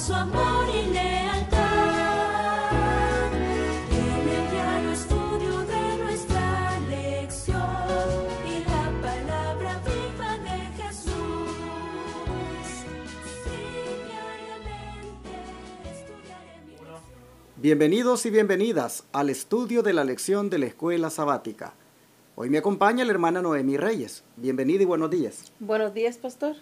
su amor y lealtad. En el diario estudio de nuestra lección y la palabra viva de Jesús. Sí, diariamente estudiaré mi lección. Bienvenidos y bienvenidas al estudio de la lección de la Escuela Sabática. Hoy me acompaña la hermana Noemí Reyes. Bienvenida y buenos días. Buenos días, pastor.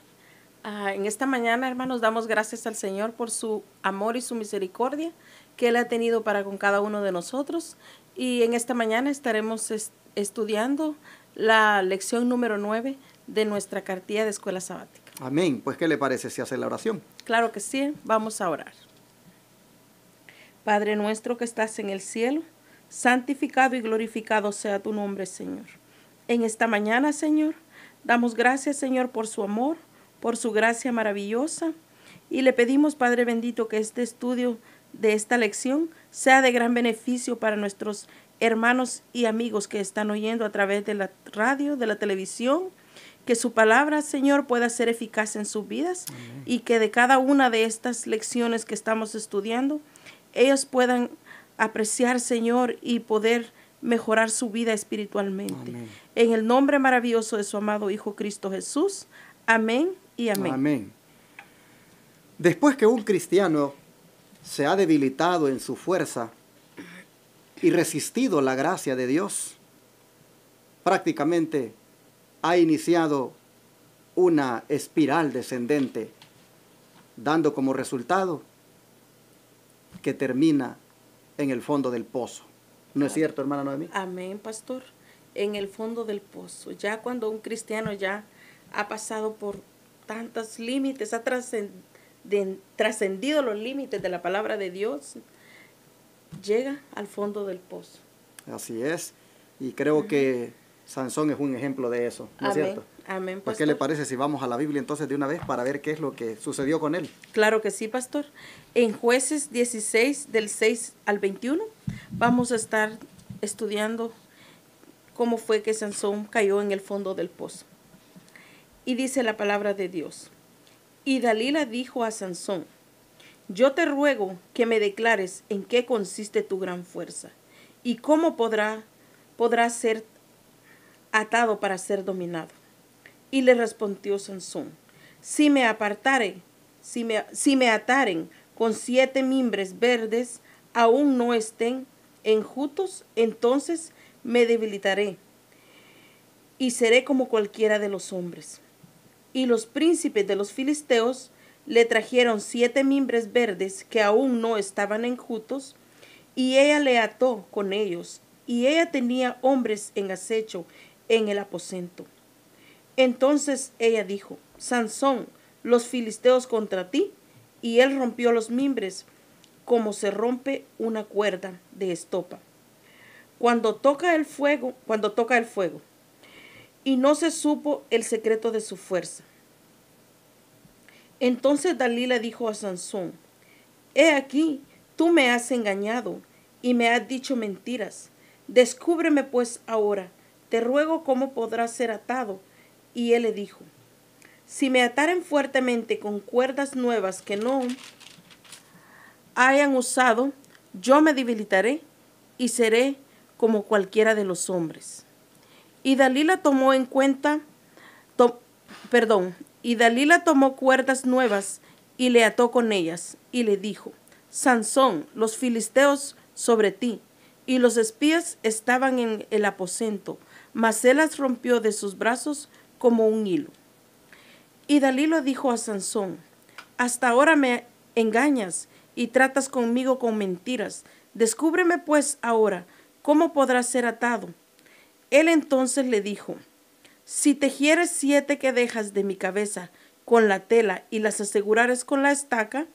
En esta mañana, hermanos, damos gracias al Señor por su amor y su misericordia que Él ha tenido para con cada uno de nosotros. Y en esta mañana estaremos estudiando la lección número 9 de nuestra cartilla de Escuela Sabática. Amén. Pues, ¿qué le parece si hace la oración? Claro que sí, vamos a orar. Padre nuestro que estás en el cielo, santificado y glorificado sea tu nombre, Señor. En esta mañana, Señor, damos gracias, Señor, por su amor, por su gracia maravillosa. Y le pedimos, Padre bendito, que este estudio de esta lección sea de gran beneficio para nuestros hermanos y amigos que están oyendo a través de la radio, de la televisión. Que su palabra, Señor, pueda ser eficaz en sus vidas. Amén. Y que de cada una de estas lecciones que estamos estudiando, ellos puedan apreciar, Señor, y poder mejorar su vida espiritualmente. Amén. En el nombre maravilloso de su amado Hijo Cristo Jesús. Amén y amén. Amén. Después que un cristiano se ha debilitado en su fuerza y resistido la gracia de Dios, prácticamente ha iniciado una espiral descendente, dando como resultado que termina en el fondo del pozo. ¿No es cierto, hermana Noemí? Amén, pastor. En el fondo del pozo. Ya cuando un cristiano ya ha pasado por tantos límites, ha trascendido los límites de la palabra de Dios, llega al fondo del pozo. Así es. Y creo que Sansón es un ejemplo de eso. ¿No es cierto? Amén, pues, ¿qué le parece si vamos a la Biblia entonces de una vez para ver qué es lo que sucedió con él? Claro que sí, pastor. En Jueces 16, del 6 al 21, vamos a estar estudiando cómo fue que Sansón cayó en el fondo del pozo. Y dice la palabra de Dios. Y Dalila dijo a Sansón: yo te ruego que me declares en qué consiste tu gran fuerza y cómo podrá ser atado para ser dominado. Y le respondió Sansón: si me ataren con 7 mimbres verdes, aún no estén enjutos, entonces me debilitaré y seré como cualquiera de los hombres. Y los príncipes de los filisteos le trajeron 7 mimbres verdes que aún no estaban enjutos, y ella le ató con ellos, y ella tenía hombres en acecho en el aposento. Entonces ella dijo: Sansón, los filisteos contra ti. Y él rompió los mimbres como se rompe una cuerda de estopa cuando toca el fuego, y no se supo el secreto de su fuerza. Entonces Dalila dijo a Sansón: he aquí, tú me has engañado y me has dicho mentiras. Descúbreme pues ahora, te ruego, cómo podrás ser atado. Y él le dijo: si me ataren fuertemente con cuerdas nuevas que no hayan usado, yo me debilitaré y seré como cualquiera de los hombres. Y Dalila tomó cuerdas nuevas y le ató con ellas, y le dijo: Sansón, los filisteos sobre ti. Y los espías estaban en el aposento, mas él las rompió de sus brazos como un hilo. Y Dalila dijo a Sansón: hasta ahora me engañas y tratas conmigo con mentiras. Descúbreme pues ahora cómo podrás ser atado. Él entonces le dijo: si tejieres 7 quedejas de mi cabeza con la tela y las asegurares con la estaca.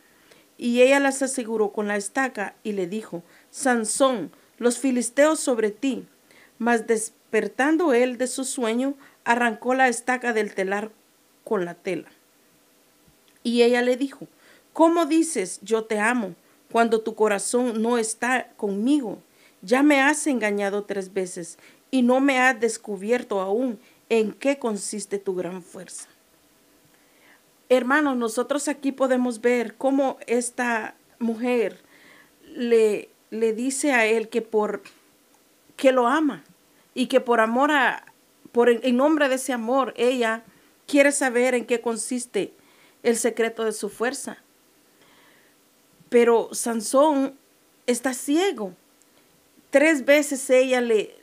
Y ella las aseguró con la estaca, y le dijo: Sansón, los filisteos sobre ti. Mas despertando él de su sueño, arrancó la estaca del telar con la tela. Y ella le dijo: ¿cómo dices yo te amo cuando tu corazón no está conmigo? Ya me has engañado 3 veces y no me has descubierto aún en qué consiste tu gran fuerza. Hermanos, nosotros aquí podemos ver cómo esta mujer le dice a él que lo ama y que por amor en nombre de ese amor, ella quiere saber en qué consiste el secreto de su fuerza. Pero Sansón está ciego. 3 veces ella le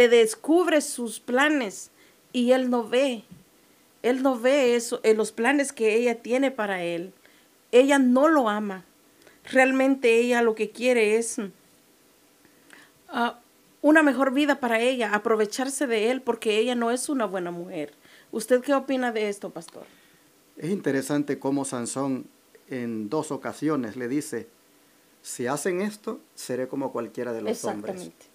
descubre sus planes y él no ve. Él no ve eso, los planes que ella tiene para él. Ella no lo ama. Realmente ella lo que quiere es una mejor vida para ella, aprovecharse de él porque ella no es una buena mujer. ¿Usted qué opina de esto, pastor? Es interesante cómo Sansón en 2 ocasiones le dice, si hacen esto, seré como cualquiera de los hombres. Exactamente.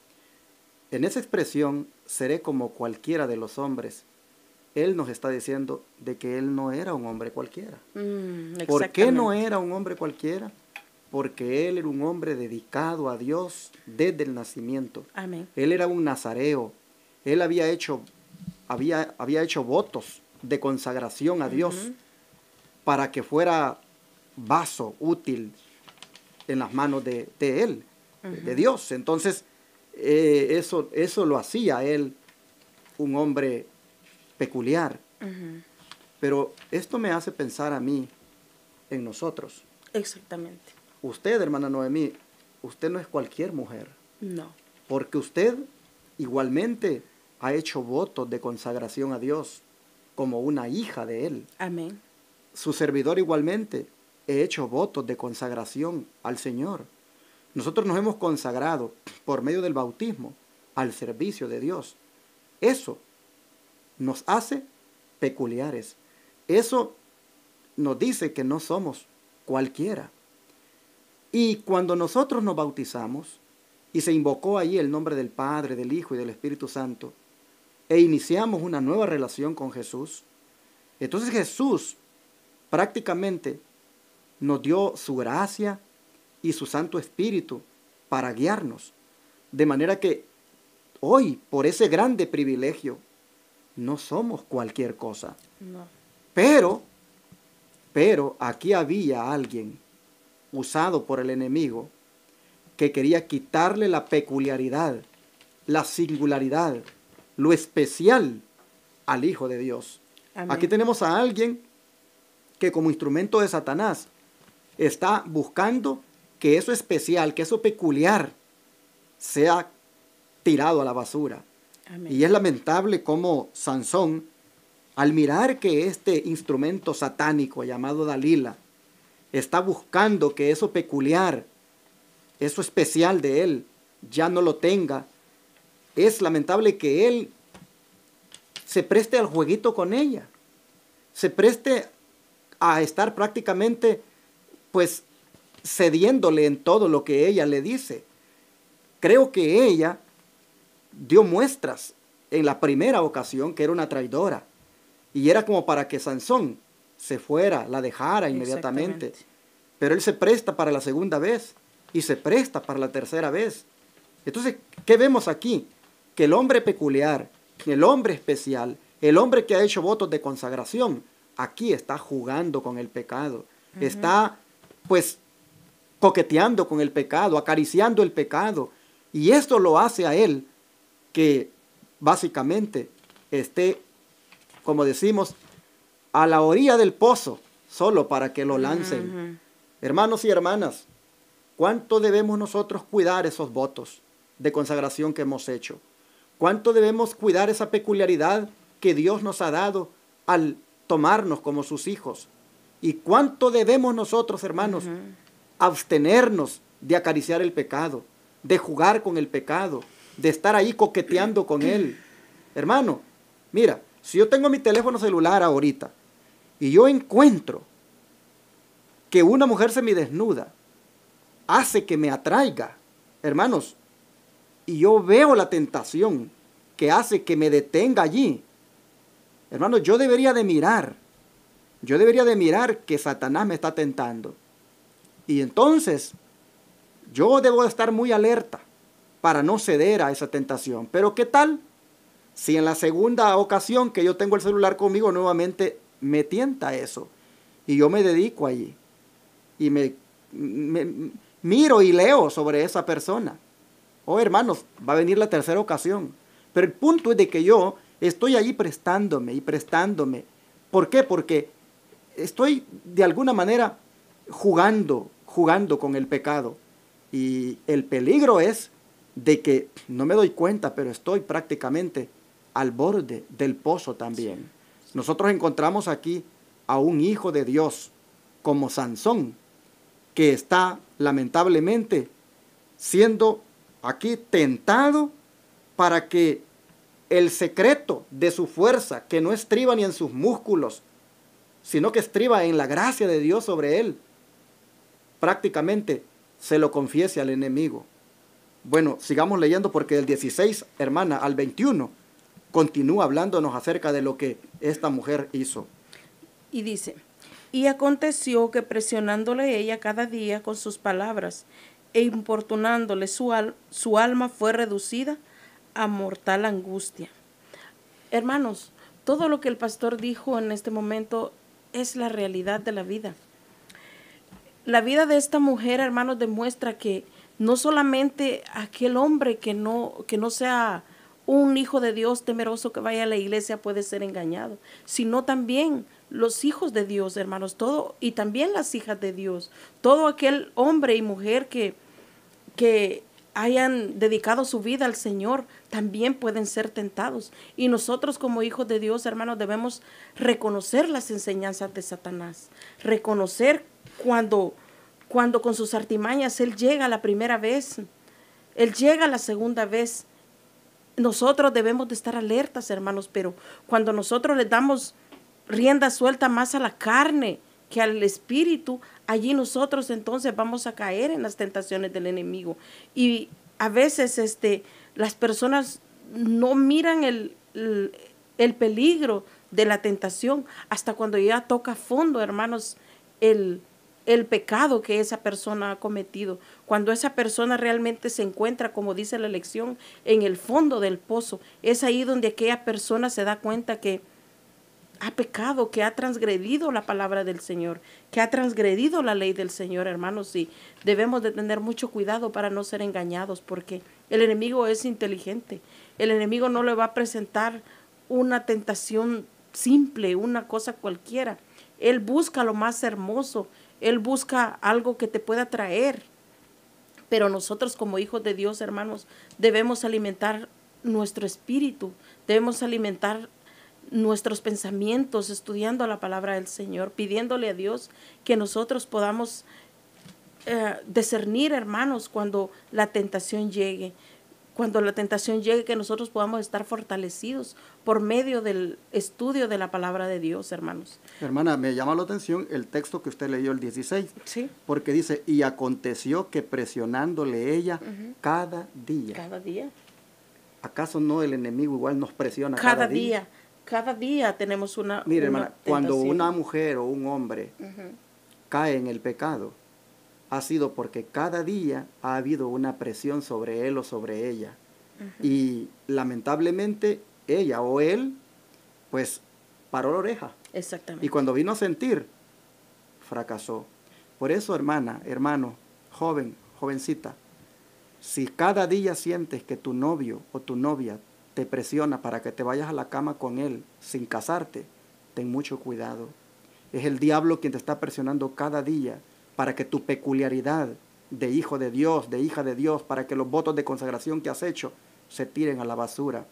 En esa expresión, seré como cualquiera de los hombres, él nos está diciendo de que él no era un hombre cualquiera. ¿Por qué no era un hombre cualquiera? Porque él era un hombre dedicado a Dios desde el nacimiento. Amén. Él era un nazareo. Él había hecho votos de consagración a Dios para que fuera vaso útil en las manos de él, de Dios. Entonces, eso lo hacía él un hombre peculiar. Pero esto me hace pensar a mí en nosotros. Exactamente. Usted, hermana Noemí, usted no es cualquier mujer. No. Porque usted igualmente ha hecho votos de consagración a Dios como una hija de Él. Amén. Su servidor igualmente he hecho votos de consagración al Señor. Nosotros nos hemos consagrado por medio del bautismo al servicio de Dios. Eso nos hace peculiares. Eso nos dice que no somos cualquiera. Y cuando nosotros nos bautizamos y se invocó allí el nombre del Padre, del Hijo y del Espíritu Santo, e iniciamos una nueva relación con Jesús, entonces Jesús prácticamente nos dio su gracia y su Santo Espíritu para guiarnos. De manera que hoy, por ese grande privilegio, no somos cualquier cosa. No. Pero aquí había alguien usado por el enemigo que quería quitarle la peculiaridad, la singularidad, lo especial al Hijo de Dios. Amén. Aquí tenemos a alguien que como instrumento de Satanás está buscando que eso especial, que eso peculiar sea tirado a la basura. Amén. Y es lamentable cómo Sansón, al mirar que este instrumento satánico llamado Dalila está buscando que eso peculiar, eso especial de él, ya no lo tenga, es lamentable que él se preste al jueguito con ella, se preste a estar prácticamente pues cediéndole en todo lo que ella le dice. Creo que ella dio muestras en la primera ocasión que era una traidora y era como para que Sansón se fuera, la dejara inmediatamente. Pero él se presta para la segunda vez y se presta para la tercera vez. Entonces, ¿qué vemos aquí? Que el hombre peculiar, el hombre especial, el hombre que ha hecho votos de consagración, aquí está jugando con el pecado. Está, pues, coqueteando con el pecado, acariciando el pecado. Y esto lo hace a él que básicamente esté, como decimos, a la orilla del pozo, solo para que lo lancen. Hermanos y hermanas, ¿cuánto debemos nosotros cuidar esos votos de consagración que hemos hecho? ¿Cuánto debemos cuidar esa peculiaridad que Dios nos ha dado al tomarnos como sus hijos? ¿Y cuánto debemos nosotros, hermanos, abstenernos de acariciar el pecado, de jugar con el pecado, de estar ahí coqueteando con él? Hermano, mira, si yo tengo mi teléfono celular ahorita y yo encuentro que una mujer semidesnuda hace que me atraiga, hermanos, y yo veo la tentación que hace que me detenga allí, hermanos, yo debería de mirar que Satanás me está tentando. Y entonces, yo debo de estar muy alerta para no ceder a esa tentación. Pero ¿qué tal si en la segunda ocasión que yo tengo el celular conmigo nuevamente me tienta eso. Y yo me dedico allí. Y me miro y leo sobre esa persona. Oh, hermanos, va a venir la tercera ocasión. Pero el punto es de que yo estoy allí prestándome y prestándome. ¿Por qué? Porque estoy de alguna manera jugando con el pecado. Y el peligro es de que no me doy cuenta, pero estoy prácticamente al borde del pozo también. Nosotros encontramos aquí a un hijo de Dios como Sansón, que está lamentablemente siendo aquí tentado para que el secreto de su fuerza, que no estriba ni en sus músculos, sino que estriba en la gracia de Dios sobre él, prácticamente se lo confiese al enemigo. Bueno, sigamos leyendo porque del 16, hermana, al 21, continúa hablándonos acerca de lo que esta mujer hizo. Y dice, y aconteció que presionándole ella cada día con sus palabras e importunándole su alma fue reducida a mortal angustia. Hermanos, todo lo que el pastor dijo en este momento es la realidad de la vida. La vida de esta mujer, hermanos, demuestra que no solamente aquel hombre que no sea un hijo de Dios temeroso que vaya a la iglesia puede ser engañado, sino también los hijos de Dios, hermanos, todo, y también las hijas de Dios, todo aquel hombre y mujer que hayan dedicado su vida al Señor, también pueden ser tentados. Y nosotros como hijos de Dios, hermanos, debemos reconocer las enseñanzas de Satanás, reconocer cuando con sus artimañas él llega la primera vez, él llega la segunda vez. Nosotros debemos de estar alertas, hermanos, pero cuando nosotros le damos rienda suelta más a la carne que al espíritu, allí nosotros entonces vamos a caer en las tentaciones del enemigo. Y a veces las personas no miran el peligro de la tentación hasta cuando ya toca fondo, hermanos, el pecado que esa persona ha cometido. Cuando esa persona realmente se encuentra, como dice la lección, en el fondo del pozo, es ahí donde aquella persona se da cuenta que ha pecado, que ha transgredido la palabra del Señor, que ha transgredido la ley del Señor, hermanos, y debemos de tener mucho cuidado para no ser engañados, porque el enemigo es inteligente. El enemigo no le va a presentar una tentación simple, una cosa cualquiera. Él busca lo más hermoso, él busca algo que te pueda traer. Pero nosotros como hijos de Dios, hermanos, debemos alimentar nuestro espíritu, debemos alimentar nuestros pensamientos estudiando la palabra del Señor, pidiéndole a Dios que nosotros podamos discernir, hermanos, cuando la tentación llegue. Cuando la tentación llegue, que nosotros podamos estar fortalecidos por medio del estudio de la palabra de Dios, hermanos. Hermana, me llama la atención el texto que usted leyó, el 16. Sí. Porque dice, y aconteció que presionándole ella cada día. Cada día. ¿Acaso no el enemigo igual nos presiona Cada día? Cada día tenemos una Mire, hermana, cuando tentación. una mujer o un hombre cae en el pecado, ha sido porque cada día ha habido una presión sobre él o sobre ella. Y lamentablemente ella o él, pues, paró la oreja. Exactamente. Y cuando vino a sentir, fracasó. Por eso, hermana, hermano, joven, jovencita, si cada día sientes que tu novio o tu novia te presiona para que te vayas a la cama con él sin casarte, ten mucho cuidado. Es el diablo quien te está presionando cada día para que tu peculiaridad de hijo de Dios, de hija de Dios, para que los votos de consagración que has hecho se tiren a la basura.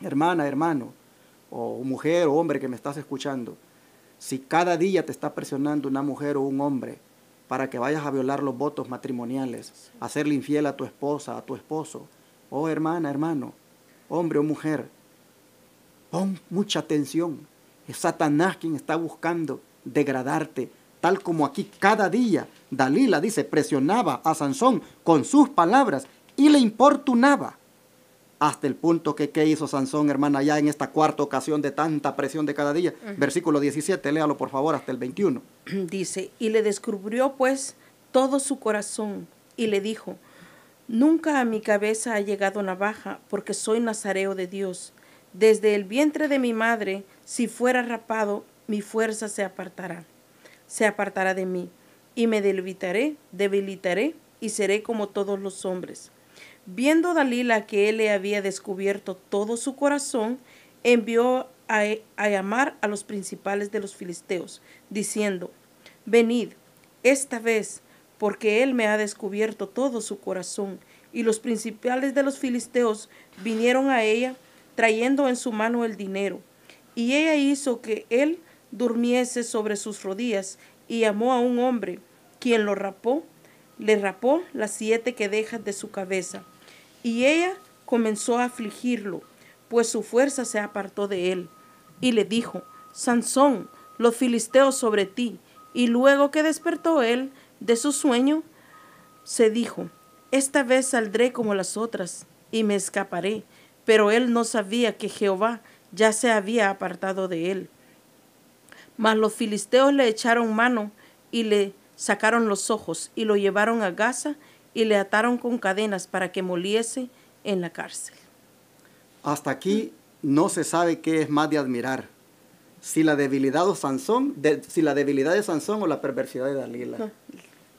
Hermana, hermano, o mujer o hombre que me estás escuchando, si cada día te está presionando una mujer o un hombre para que vayas a violar los votos matrimoniales, a serle infiel a tu esposa, a tu esposo, oh hermana, hermano, hombre o mujer, pon mucha atención. Es Satanás quien está buscando degradarte, tal como aquí cada día Dalila dice, presionaba a Sansón con sus palabras y le importunaba. Hasta el punto que, ¿qué hizo Sansón, hermana, ya en esta cuarta ocasión de tanta presión de cada día? Versículo 17, léalo por favor hasta el 21. Dice, y le descubrió pues todo su corazón y le dijo, nunca a mi cabeza ha llegado navaja, porque soy nazareo de Dios. Desde el vientre de mi madre, si fuera rapado, mi fuerza se apartará de mí, y me debilitaré y seré como todos los hombres. Viendo Dalila que él le había descubierto todo su corazón, envió a llamar a los principales de los filisteos, diciendo: venid esta vez, porque él me ha descubierto todo su corazón. Y los principales de los filisteos vinieron a ella, trayendo en su mano el dinero. Y ella hizo que él durmiese sobre sus rodillas, y llamó a un hombre, quien le rapó las 7 quedejas de su cabeza. Y ella comenzó a afligirlo, pues su fuerza se apartó de él. Y le dijo: Sansón, los filisteos sobre ti. Y luego que despertó él de su sueño, se dijo: esta vez saldré como las otras, y me escaparé. Pero él no sabía que Jehová ya se había apartado de él. Mas los filisteos le echaron mano y le sacaron los ojos, y lo llevaron a Gaza, y le ataron con cadenas para que moliese en la cárcel. Hasta aquí no se sabe qué es más de admirar, si la debilidad de Sansón o la perversidad de Dalila.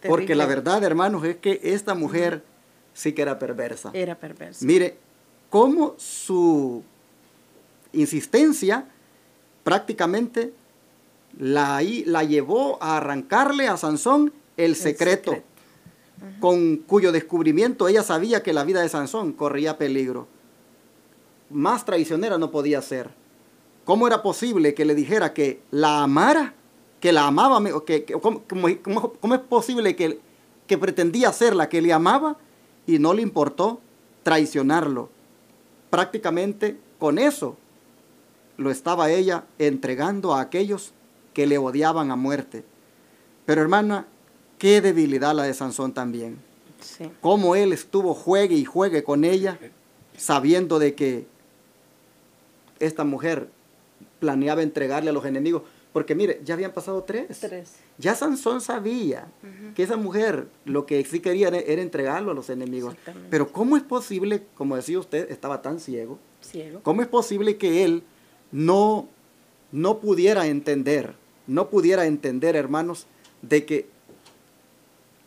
Porque la verdad, hermanos, es que esta mujer sí que era perversa. Era perversa. Mire, cómo su insistencia prácticamente la llevó a arrancarle a Sansón el secreto. Con cuyo descubrimiento ella sabía que la vida de Sansón corría peligro. Más traicionera no podía ser. ¿Cómo era posible que le dijera que la amara, que la amaba? ¿Cómo es posible que pretendía ser la que le amaba y no le importó traicionarlo? Prácticamente con eso lo estaba ella entregando a aquellos que le odiaban a muerte. Pero hermana, qué debilidad la de Sansón también. Sí. Cómo él estuvo juegue y juegue con ella, sabiendo de que esta mujer planeaba entregarle a los enemigos. Porque mire, ya habían pasado 3. Ya Sansón sabía que esa mujer lo que sí quería era entregarlo a los enemigos. Pero ¿cómo es posible, como decía usted, estaba tan ciego? ¿Cómo es posible que él no pudiera entender, hermanos, de que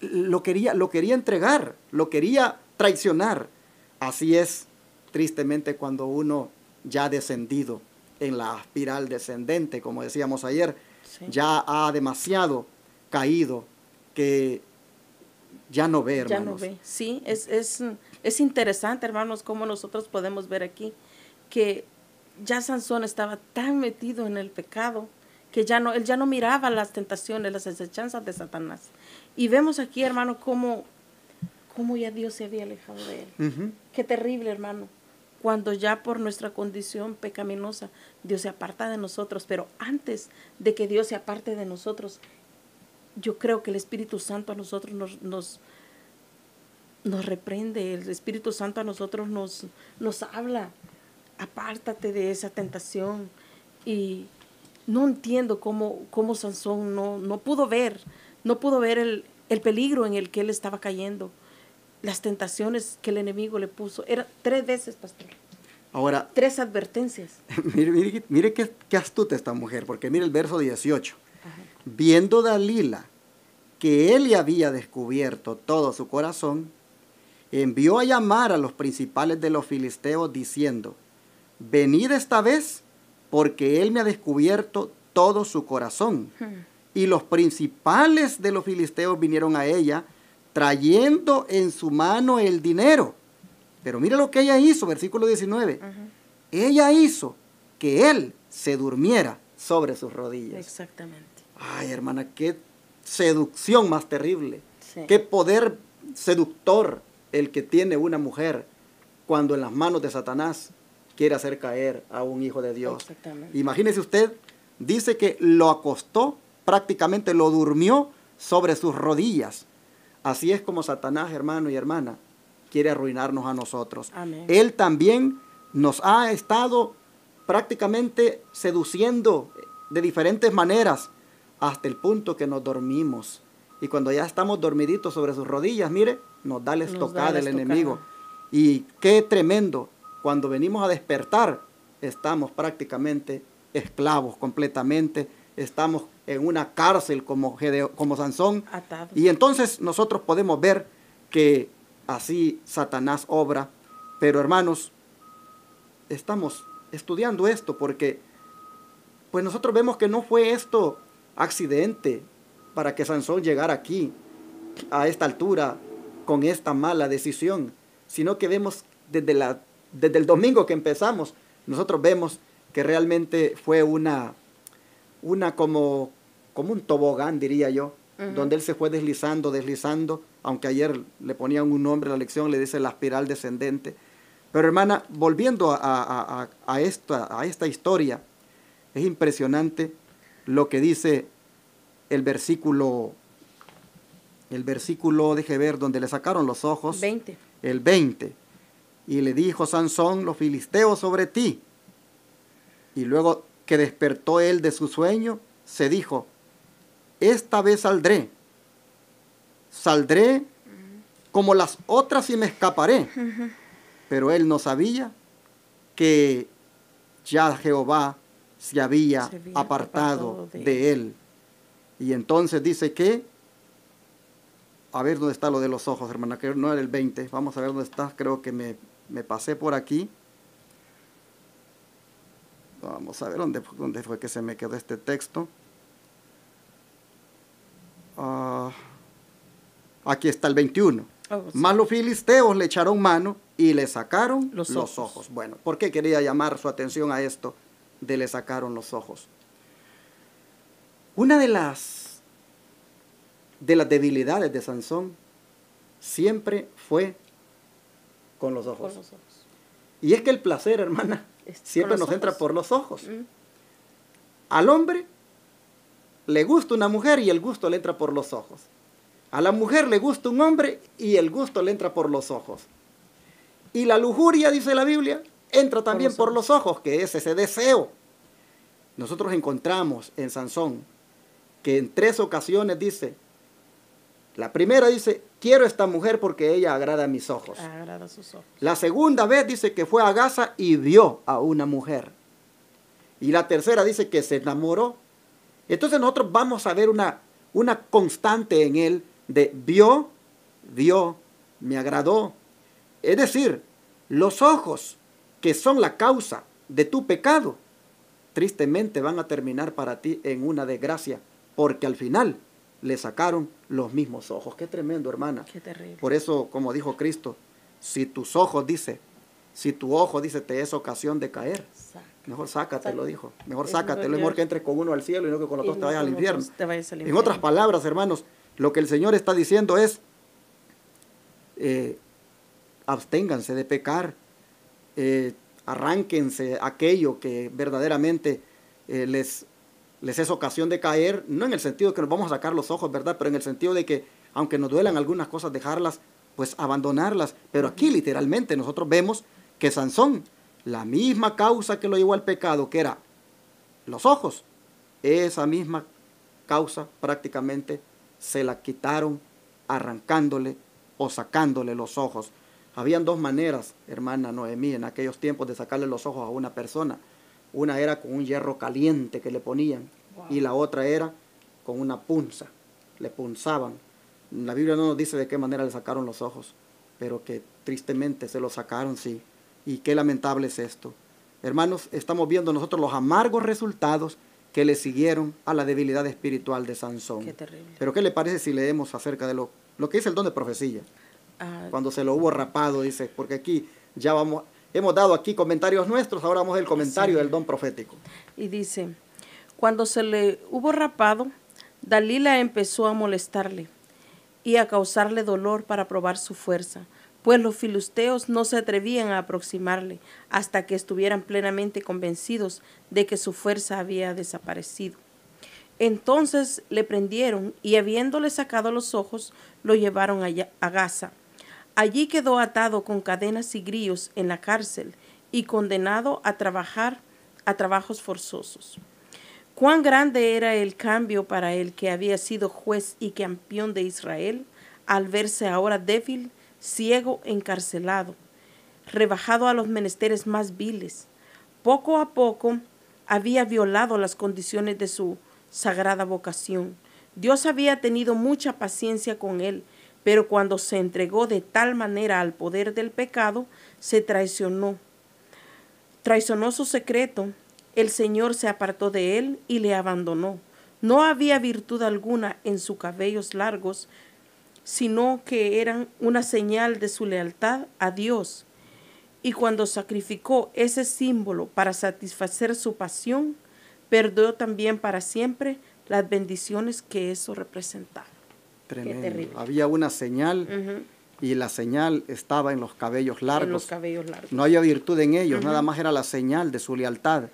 lo quería entregar, lo quería traicionar? Así es, tristemente, cuando uno ya ha descendido en la espiral descendente, como decíamos ayer, ya ha demasiado caído que ya no ve, hermanos. Ya no ve. Sí, es interesante, hermanos, cómo nosotros podemos ver aquí que ya Sansón estaba tan metido en el pecado que él ya no miraba las tentaciones, las acechanzas de Satanás. Y vemos aquí, hermano, cómo ya Dios se había alejado de él. Qué terrible, hermano, cuando ya por nuestra condición pecaminosa Dios se aparta de nosotros. Pero antes de que Dios se aparte de nosotros, yo creo que el Espíritu Santo a nosotros nos reprende. El Espíritu Santo a nosotros nos habla: apártate de esa tentación. Y no entiendo cómo Sansón no pudo ver el peligro en el que él estaba cayendo, las tentaciones que el enemigo le puso. Era 3 veces, pastor. Ahora, 3 advertencias. Mire qué astuta esta mujer, porque mire el verso 18. Viendo Dalila que él le había descubierto todo su corazón, envió a llamar a los principales de los filisteos diciendo: venid esta vez, porque él me ha descubierto todo su corazón. Y los principales de los filisteos vinieron a ella, trayendo en su mano el dinero. Pero mire lo que ella hizo, versículo 19. Ella hizo que él se durmiera sobre sus rodillas. Exactamente. Ay, hermana, qué seducción más terrible. Sí. Qué poder seductor el que tiene una mujer cuando en las manos de Satanás quiere hacer caer a un hijo de Dios. Exactamente. Imagínese usted, dice que lo acostó, prácticamente lo durmió sobre sus rodillas. Así es como Satanás, hermano y hermana, quiere arruinarnos a nosotros. Amén. Él también nos ha estado prácticamente seduciendo de diferentes maneras hasta el punto que nos dormimos. Y cuando ya estamos dormiditos sobre sus rodillas, mire, nos da la estocada el enemigo. Y qué tremendo, cuando venimos a despertar, estamos prácticamente esclavos completamente estamos en una cárcel como Sansón. Atados. Y entonces nosotros podemos ver que así Satanás obra. Pero hermanos, estamos estudiando esto porque pues nosotros vemos que no fue esto accidente para que Sansón llegara aquí a esta altura con esta mala decisión, sino que vemos desde el domingo que empezamos, nosotros vemos que realmente fue una como un tobogán, diría yo, donde él se fue deslizando, aunque ayer le ponían un nombre a la lección, le dice la espiral descendente. Pero hermana, volviendo a esta historia, es impresionante lo que dice el versículo, deje ver, donde le sacaron los ojos. 20. El 20. Y le dijo Sansón, los filisteos sobre ti. Y luego que despertó él de su sueño, se dijo, esta vez saldré como las otras y me escaparé. Pero él no sabía que ya Jehová se había apartado de él. Y entonces dice que, a ver dónde está lo de los ojos, hermana, que no era el 20, vamos a ver dónde está, creo que me pasé por aquí. Vamos a ver dónde fue que se me quedó este texto. Aquí está el 21. Mas los filisteos le echaron mano y le sacaron los ojos. Bueno, ¿por qué quería llamar su atención a esto de le sacaron los ojos? Una de las debilidades de Sansón siempre fue con los ojos. Y es que el placer, hermana, siempre nos entra por los ojos. Al hombre le gusta una mujer y el gusto le entra por los ojos. A la mujer le gusta un hombre y el gusto le entra por los ojos. Y la lujuria, dice la Biblia, entra también por los ojos, que es ese deseo. Nosotros encontramos en Sansón que en 3 ocasiones dice, la primera dice, quiero esta mujer porque ella agrada a mis ojos. Agrada a sus ojos. La segunda vez dice que fue a Gaza y vio a una mujer. Y la tercera dice que se enamoró. Entonces nosotros vamos a ver una constante en él de vio, me agradó. Es decir, los ojos que son la causa de tu pecado, tristemente van a terminar para ti en una desgracia, porque al final le sacaron los mismos ojos. Qué tremendo, hermana. Qué terrible. Por eso, como dijo Cristo, si tu ojo dice te es ocasión de caer, mejor sácatelo, dijo. Mejor sácatelo, es mejor que entres con uno al cielo y no que con los dos te vayas al infierno. En otras palabras, hermanos, lo que el Señor está diciendo es, absténganse de pecar, arránquense aquello que verdaderamente les es ocasión de caer, no en el sentido de que nos vamos a sacar los ojos, ¿verdad? Pero en el sentido de que, aunque nos duelan algunas cosas, dejarlas, pues abandonarlas. Pero aquí literalmente nosotros vemos que Sansón, la misma causa que lo llevó al pecado, que era los ojos, esa misma causa prácticamente se la quitaron arrancándole o sacándole los ojos. Habían 2 maneras, hermana Noemí, en aquellos tiempos de sacarle los ojos a una persona. Una era con un hierro caliente que le ponían, y la otra era con una punza, le punzaban. La Biblia no nos dice de qué manera le sacaron los ojos, pero que tristemente se los sacaron, sí. Y qué lamentable es esto. Hermanos, estamos viendo nosotros los amargos resultados que le siguieron a la debilidad espiritual de Sansón. Qué terrible. Pero ¿qué le parece si leemos acerca de lo que dice el don de profecía? Cuando se lo hubo rapado, dice, porque aquí ya hemos dado aquí comentarios nuestros, ahora vamos al comentario del don profético. Y dice, cuando se le hubo rapado, Dalila empezó a molestarle y a causarle dolor para probar su fuerza, pues los filisteos no se atrevían a aproximarle hasta que estuvieran plenamente convencidos de que su fuerza había desaparecido. Entonces le prendieron y habiéndole sacado los ojos, lo llevaron a Gaza. Allí quedó atado con cadenas y grillos en la cárcel y condenado a trabajos forzosos. Cuán grande era el cambio para el que había sido juez y campeón de Israel, al verse ahora débil, ciego, encarcelado, rebajado a los menesteres más viles. Poco a poco había violado las condiciones de su sagrada vocación. Dios había tenido mucha paciencia con él, pero cuando se entregó de tal manera al poder del pecado, se traicionó su secreto. El Señor se apartó de él y le abandonó. No había virtud alguna en sus cabellos largos, sino que eran una señal de su lealtad a Dios. Y cuando sacrificó ese símbolo para satisfacer su pasión, perdió también para siempre las bendiciones que eso representaba. Tremendo. Qué terrible. Había una señal y la señal estaba en los cabellos largos. En los cabellos largos. No había virtud en ellos, nada más era la señal de su lealtad.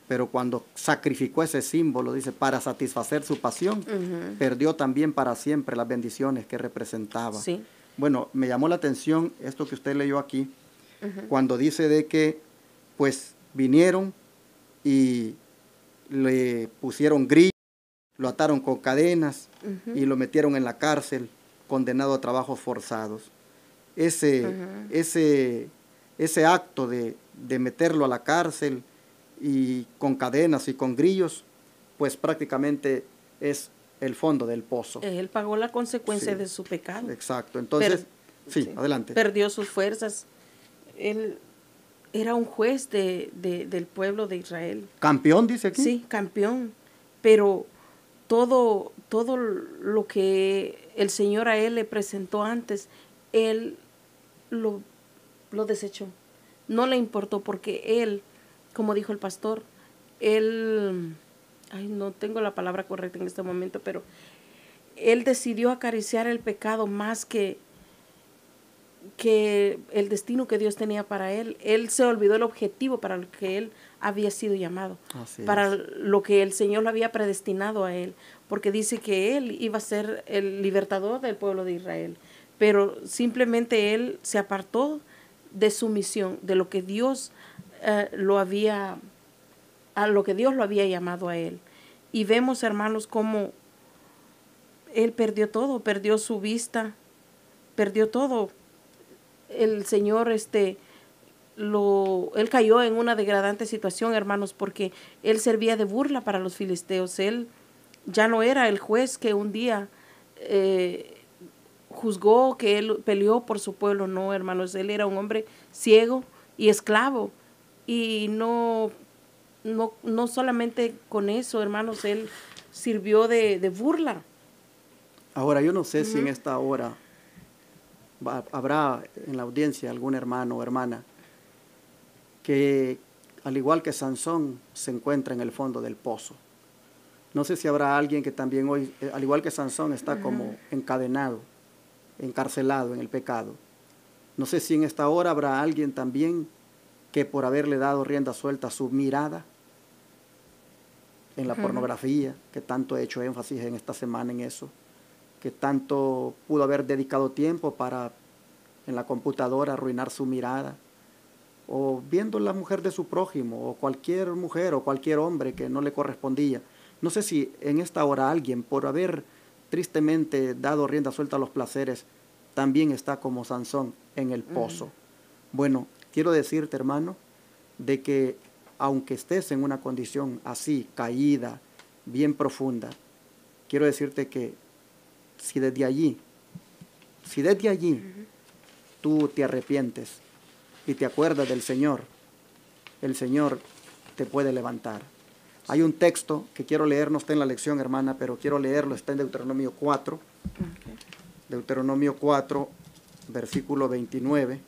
Pero cuando sacrificó ese símbolo, dice, para satisfacer su pasión, perdió también para siempre las bendiciones que representaba. Sí. Bueno, me llamó la atención esto que usted leyó aquí, cuando dice de que, pues, vinieron y le pusieron grillos, lo ataron con cadenas y lo metieron en la cárcel, condenado a trabajos forzados. Ese acto de meterlo a la cárcel y con cadenas y con grillos, pues prácticamente es el fondo del pozo. Él pagó la consecuencia Sí. de su pecado. Exacto. Entonces, sí, adelante. Perdió sus fuerzas. Él era un juez del pueblo de Israel. ¿Campeón, dice aquí? Sí, campeón. Pero todo lo que el Señor a él le presentó antes, él lo desechó. No le importó porque él, como dijo el pastor, él, no tengo la palabra correcta en este momento, pero él decidió acariciar el pecado más que el destino que Dios tenía para él. Él se olvidó el objetivo para el que él había sido llamado, para lo que el Señor lo había predestinado a él, porque dice que él iba a ser el libertador del pueblo de Israel, pero simplemente él se apartó de su misión, de lo que Dios lo había llamado a él. Y vemos, hermanos, cómo él perdió todo, perdió su vista, perdió todo. El Señor, él cayó en una degradante situación, hermanos, porque él servía de burla para los filisteos. Él ya no era el juez que un día juzgó, que él peleó por su pueblo. No, hermanos, él era un hombre ciego y esclavo. Y no solamente con eso, hermanos, él sirvió de burla. Ahora, yo no sé si en esta hora habrá en la audiencia algún hermano o hermana que, al igual que Sansón, se encuentra en el fondo del pozo. No sé si habrá alguien que también hoy, al igual que Sansón, está como encadenado, encarcelado en el pecado. No sé si en esta hora habrá alguien también que, por haberle dado rienda suelta a su mirada en la pornografía, que tanto he hecho énfasis en esta semana en eso, que tanto pudo haber dedicado tiempo para en la computadora arruinar su mirada, o viendo la mujer de su prójimo, o cualquier mujer o cualquier hombre que no le correspondía. No sé si en esta hora alguien, por haber tristemente dado rienda suelta a los placeres, también está como Sansón en el pozo. Bueno, quiero decirte, hermano, de que aunque estés en una condición así, caída, bien profunda, quiero decirte que si desde allí tú te arrepientes y te acuerdas del Señor, el Señor te puede levantar. Hay un texto que quiero leer, no está en la lección, hermana, pero quiero leerlo, está en Deuteronomio 4. Deuteronomio 4, versículo 29,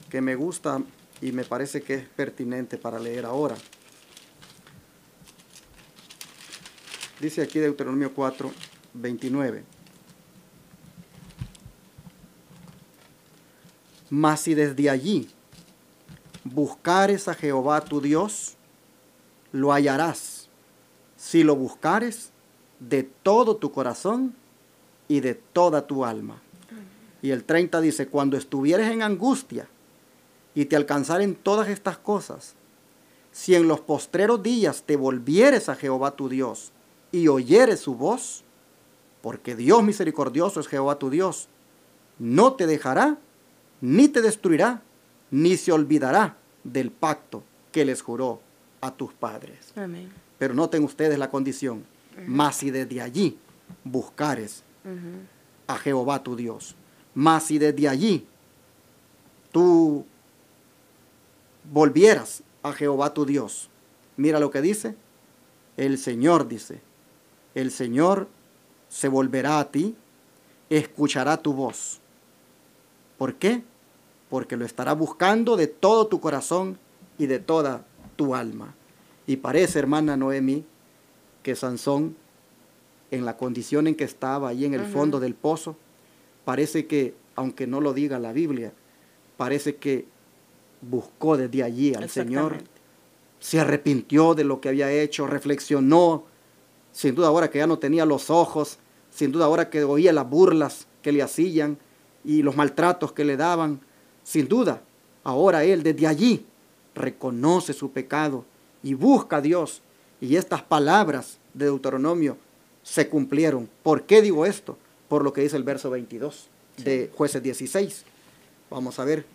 que me gusta y me parece que es pertinente para leer ahora. Dice aquí Deuteronomio 4, 29. Mas si desde allí buscares a Jehová tu Dios, lo hallarás, si lo buscares de todo tu corazón y de toda tu alma. Y el 30 dice, cuando estuvieres en angustia y te alcanzaren todas estas cosas, si en los postreros días te volvieres a Jehová tu Dios y oyeres su voz, porque Dios misericordioso es Jehová tu Dios, no te dejará, ni te destruirá, ni se olvidará del pacto que les juró a tus padres. Amén. Pero noten ustedes la condición. Mas si desde allí buscares Ujú. a Jehová tu Dios, mas si desde allí tú volvieras a Jehová tu Dios, mira lo que dice, el Señor dice, el Señor se volverá a ti, escuchará tu voz. ¿Por qué? Porque lo estará buscando de todo tu corazón y de toda tu alma. Y parece, hermana Noemi, que Sansón, en la condición en que estaba ahí en el fondo del pozo, parece que, aunque no lo diga la Biblia, parece que buscó desde allí al Señor, Exactamente. se arrepintió de lo que había hecho, reflexionó, sin duda ahora que ya no tenía los ojos, sin duda ahora que oía las burlas que le hacían y los maltratos que le daban, sin duda, ahora él desde allí reconoce su pecado y busca a Dios. Y estas palabras de Deuteronomio se cumplieron. ¿Por qué digo esto? Por lo que dice el verso 22 de Jueces 16. Vamos a ver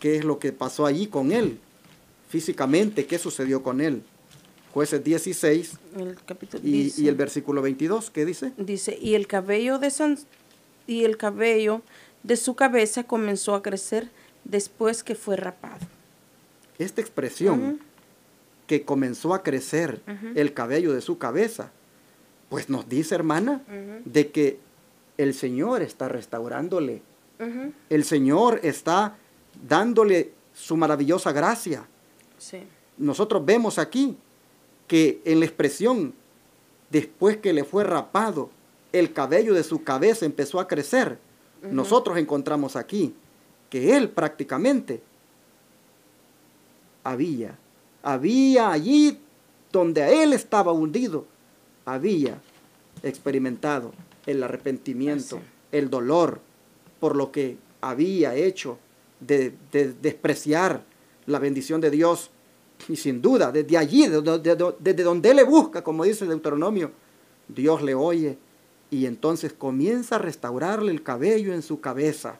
qué es lo que pasó allí con él, físicamente, qué sucedió con él. Jueces 16 El capítulo y dice, el versículo 22, ¿qué dice? dice, y el cabello de su cabeza comenzó a crecer después que fue rapado. Esta expresión, que comenzó a crecer el cabello de su cabeza, pues nos dice, hermana, de que el Señor está restaurándole. El Señor está dándole su maravillosa gracia. Sí. Nosotros vemos aquí que en la expresión, después que le fue rapado, el cabello de su cabeza empezó a crecer. Nosotros encontramos aquí que él prácticamente había allí donde a él estaba hundido, había experimentado el arrepentimiento, Así. el dolor por lo que había hecho de despreciar la bendición de Dios. Y sin duda, desde allí, desde donde él le busca, como dice Deuteronomio, Dios le oye y entonces comienza a restaurarle el cabello en su cabeza.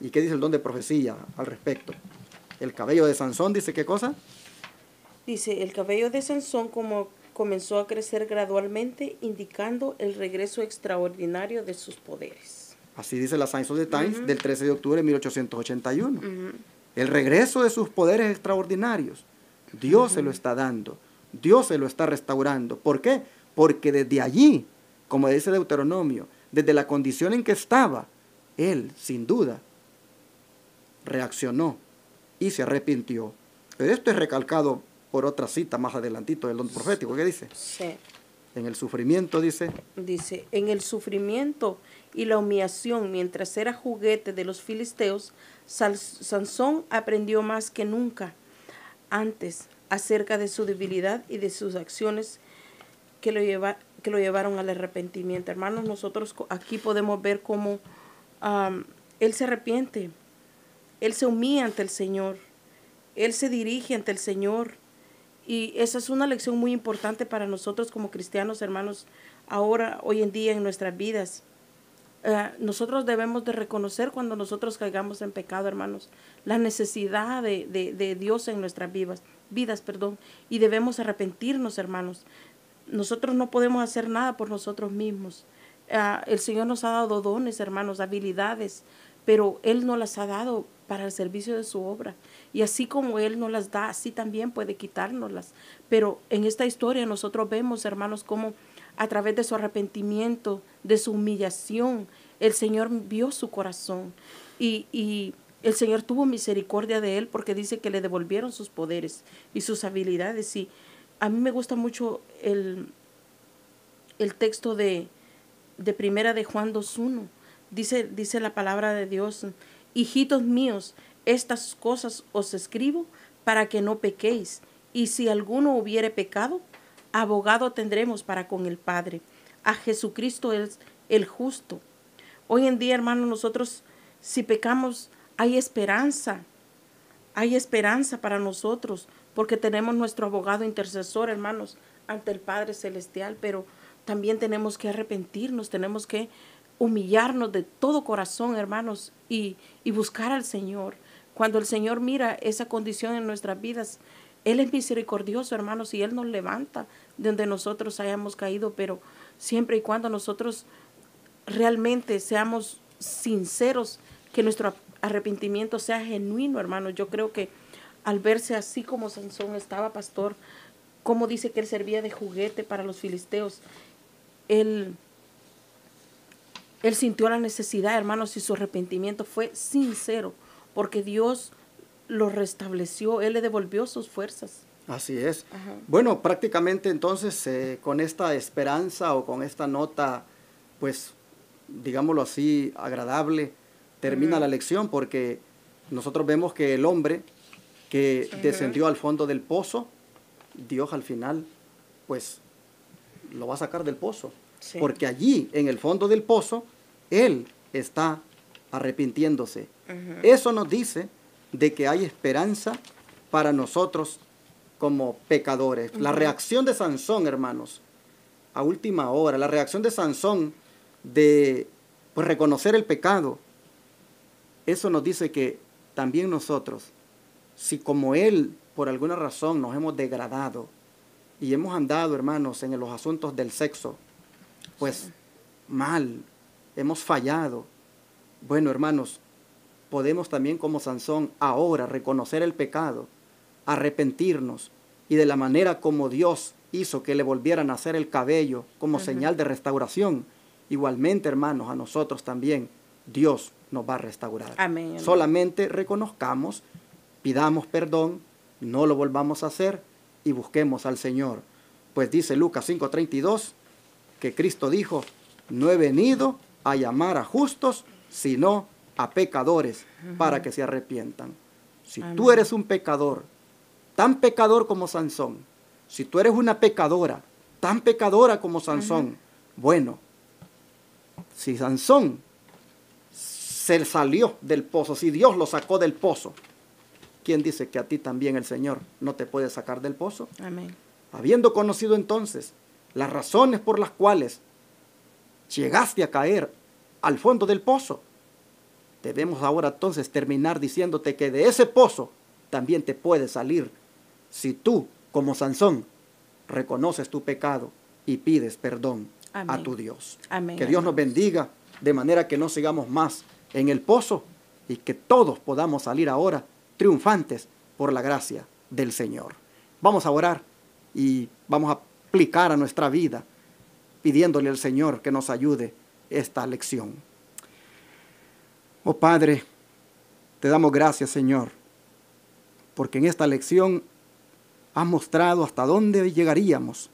¿Y qué dice el don de profecía al respecto? El cabello de Sansón dice, ¿qué cosa? Dice, el cabello de Sansón comenzó a crecer gradualmente, indicando el regreso extraordinario de sus poderes. Así dice la Science of the Times del 13 de octubre de 1881. El regreso de sus poderes extraordinarios. Dios se lo está dando. Dios se lo está restaurando. ¿Por qué? Porque desde allí, como dice Deuteronomio, desde la condición en que estaba, él, sin duda, reaccionó y se arrepintió. Pero esto es recalcado por otra cita más adelantito del don profético. ¿Qué dice? Sí. En el sufrimiento, dice, Dice, en el sufrimiento y la humillación mientras era juguete de los filisteos, Sansón aprendió más que nunca antes acerca de su debilidad y de sus acciones que lo llevaron al arrepentimiento. Hermanos, nosotros aquí podemos ver cómo él se arrepiente, él se humilla ante el Señor, él se dirige ante el Señor. Y esa es una lección muy importante para nosotros como cristianos, hermanos, hoy en día en nuestras vidas. Nosotros debemos de reconocer cuando nosotros caigamos en pecado, hermanos, la necesidad de Dios en nuestras vidas, y debemos arrepentirnos, hermanos. Nosotros no podemos hacer nada por nosotros mismos. El Señor nos ha dado dones, hermanos, habilidades, pero Él nos las ha dado para el servicio de su obra. Y así como Él nos las da, así también puede quitárnoslas. Pero en esta historia nosotros vemos, hermanos, cómo a través de su arrepentimiento, de su humillación, el Señor vio su corazón. Y el Señor tuvo misericordia de él porque dice que le devolvieron sus poderes y sus habilidades. Y a mí me gusta mucho el texto de Primera de Juan 2:1. Dice la palabra de Dios: hijitos míos, estas cosas os escribo para que no pequéis. Y si alguno hubiere pecado, abogado tendremos para con el Padre, a Jesucristo el justo. Hoy en día, hermanos, nosotros si pecamos, hay esperanza para nosotros, porque tenemos nuestro abogado intercesor, hermanos, ante el Padre Celestial, pero también tenemos que arrepentirnos, tenemos que humillarnos de todo corazón, hermanos, y buscar al Señor. Cuando el Señor mira esa condición en nuestras vidas, Él es misericordioso, hermanos, y Él nos levanta de donde nosotros hayamos caído, pero siempre y cuando nosotros realmente seamos sinceros, que nuestro arrepentimiento sea genuino, hermanos. Yo creo que al verse así como Sansón estaba, pastor, como dice que él servía de juguete para los filisteos, él sintió la necesidad, hermanos, y su arrepentimiento fue sincero, porque Dios lo restableció, Él le devolvió sus fuerzas. Así es. Ajá. Bueno, prácticamente entonces con esta esperanza o con esta nota, pues, digámoslo así, agradable, termina la lección, porque nosotros vemos que el hombre que descendió al fondo del pozo, Dios al final, pues, lo va a sacar del pozo. Sí. Porque allí, en el fondo del pozo, él está arrepintiéndose. Eso nos dice de que hay esperanza para nosotros como pecadores. La reacción de Sansón, hermanos, a última hora, la reacción de Sansón de pues, reconocer el pecado, eso nos dice que también nosotros, si como él por alguna razón nos hemos degradado y hemos andado, hermanos, en los asuntos del sexo, pues mal, hemos fallado. Bueno, hermanos, podemos también como Sansón ahora reconocer el pecado, arrepentirnos y de la manera como Dios hizo que le volvieran a hacer el cabello como señal de restauración, igualmente, hermanos, a nosotros también Dios nos va a restaurar. Amén, amén. Solamente reconozcamos, pidamos perdón, no lo volvamos a hacer y busquemos al Señor. Pues dice Lucas 5:32 que Cristo dijo, no he venido a llamar a justos, sino a pecadores para que se arrepientan. Si Amén. tú eres un pecador, tan pecador como Sansón, si tú eres una pecadora, tan pecadora como Sansón, bueno, si Sansón se salió del pozo, si Dios lo sacó del pozo, ¿quién dice que a ti también el Señor no te puede sacar del pozo? Amén. Habiendo conocido entonces las razones por las cuales llegaste a caer al fondo del pozo, debemos ahora entonces terminar diciéndote que de ese pozo también te puedes salir si tú, como Sansón, reconoces tu pecado y pides perdón Amén. a tu Dios. Amén, Que Dios nos hermanos. bendiga de manera que no sigamos más en el pozo y que todos podamos salir ahora triunfantes por la gracia del Señor. Vamos a orar y vamos a aplicar a nuestra vida pidiéndole al Señor que nos ayude esta lección. Oh Padre, te damos gracias, Señor, porque en esta lección has mostrado hasta dónde llegaríamos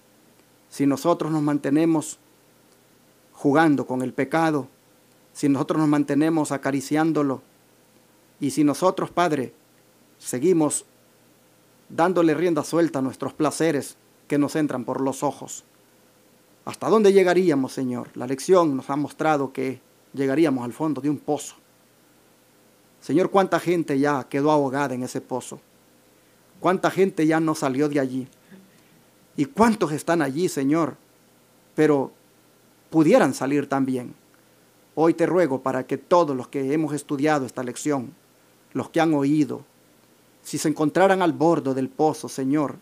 si nosotros nos mantenemos jugando con el pecado, si nosotros nos mantenemos acariciándolo y si nosotros, Padre, seguimos dándole rienda suelta a nuestros placeres que nos entran por los ojos. ¿Hasta dónde llegaríamos, Señor? La lección nos ha mostrado que llegaríamos al fondo de un pozo. Señor, ¿cuánta gente ya quedó ahogada en ese pozo? ¿Cuánta gente ya no salió de allí? ¿Y cuántos están allí, Señor, pero pudieran salir también? Hoy te ruego para que todos los que hemos estudiado esta lección, los que han oído, si se encontraran al borde del pozo, Señor,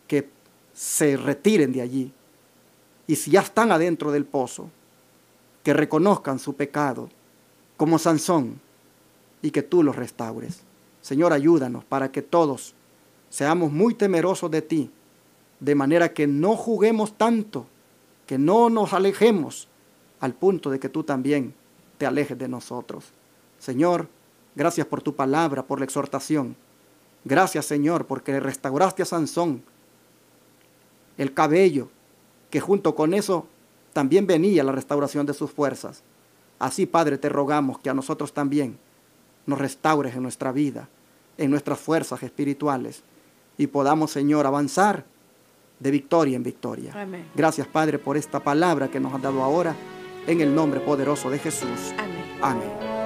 que se retiren de allí. Y si ya están adentro del pozo, que reconozcan su pecado como Sansón y que tú los restaures. Señor, ayúdanos para que todos seamos muy temerosos de ti, de manera que no juguemos tanto, que no nos alejemos al punto de que tú también te alejes de nosotros. Señor, gracias por tu palabra, por la exhortación. Gracias, Señor, porque le restauraste a Sansón el cabello, que junto con eso también venía la restauración de sus fuerzas. Así, Padre, te rogamos que a nosotros también nos restaures en nuestra vida, en nuestras fuerzas espirituales, y podamos, Señor, avanzar de victoria en victoria. Amén. Gracias, Padre, por esta palabra que nos has dado ahora, en el nombre poderoso de Jesús. Amén. Amén.